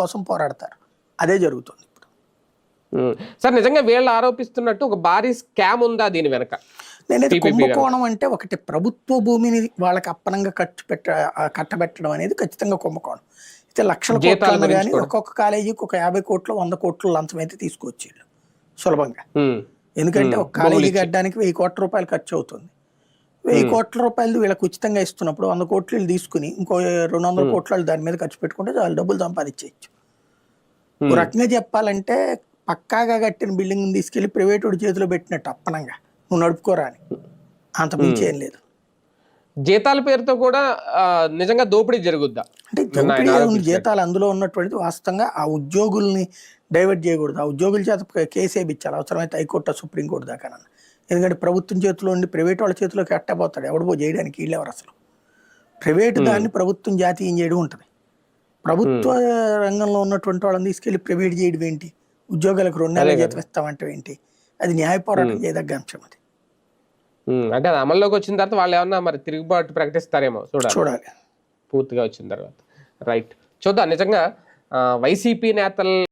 కోసం పోరాడతారు. అదే జరుగుతుంది ఇప్పుడు. సార్ నిజంగా వీళ్ళు ఆరోపిస్తున్నట్టు ఒక భారీ స్కామ్ ఉందా దీని వెనక? నేనైతే కుంభకోణం అంటే ఒకటి ప్రభుత్వ భూమిని వాళ్ళకి అప్పనంగా కట్టబెట్టడం అనేది ఖచ్చితంగా కుంభకోణం. అయితే లక్షల కోట్లు కానీ ఒక్కొక్క కాలేజీకి ఒక 50 కోట్లు 100 కోట్లు లంచం అయితే తీసుకొచ్చేళ్ళు సులభంగా. ఎందుకంటే ఒక కాలేజీ కట్టడానికి 1000 కోట్ల రూపాయలు ఖర్చు అవుతుంది. 1000 కోట్ల రూపాయలు వీళ్ళకి ఉచితంగా ఇస్తున్నప్పుడు 100 కోట్లు తీసుకుని ఇంకో 200 కోట్లు దాని మీద ఖర్చు పెట్టుకుంటే వాళ్ళు డబ్బులు సంపాదించేయచ్చు. ఒక రకంగా చెప్పాలంటే పక్కాగా కట్టిన బిల్డింగ్ తీసుకెళ్లి ప్రైవేటు చేతిలో పెట్టినట్టు అప్పనంగా నువ్వు నడుపుకోరా అని, అంత మించి ఏం లేదు. జీతాల పేరుతో కూడా నిజంగా దోపిడీ జరుగుద్దా? అంటే దోపిడీ జీతాలు అందులో ఉన్నటువంటిది వాస్తవంగా ఆ ఉద్యోగుల్ని డైవర్ట్ చేయకూడదు. ఆ ఉద్యోగుల చేత కేసు వేయించాలి, అవసరమైతే హైకోర్టు సుప్రీంకోర్టు దాకా. ఎందుకంటే ప్రభుత్వం చేతిలో ఉండి ప్రైవేట్ వాళ్ళ చేతిలోకి ఎట్టబోతాడు, ఎవడబో చేయడానికి వీళ్ళెవరు అసలు. ప్రైవేటు దాన్ని ప్రభుత్వం జాతీయం చేయడం ఉంటుంది. ప్రభుత్వ రంగంలో ఉన్నటువంటి వాళ్ళని తీసుకెళ్లి ప్రైవేట్ చేయడం ఏంటి? ఉద్యోగాలకు 2 నెలల జీతం ఇస్తామంటే ఏంటి? అది న్యాయ పోరాటం చేయదగ్గ అంశం. అది అంటే అది అమల్లోకి వచ్చిన తర్వాత వాళ్ళు ఏమన్నా మరి తిరుగుబాటు ప్రకటిస్తారేమో చూడాలి పూర్తిగా వచ్చిన తర్వాత. రైట్, చూద్దాం. నిజంగా వైసీపీ నేతలు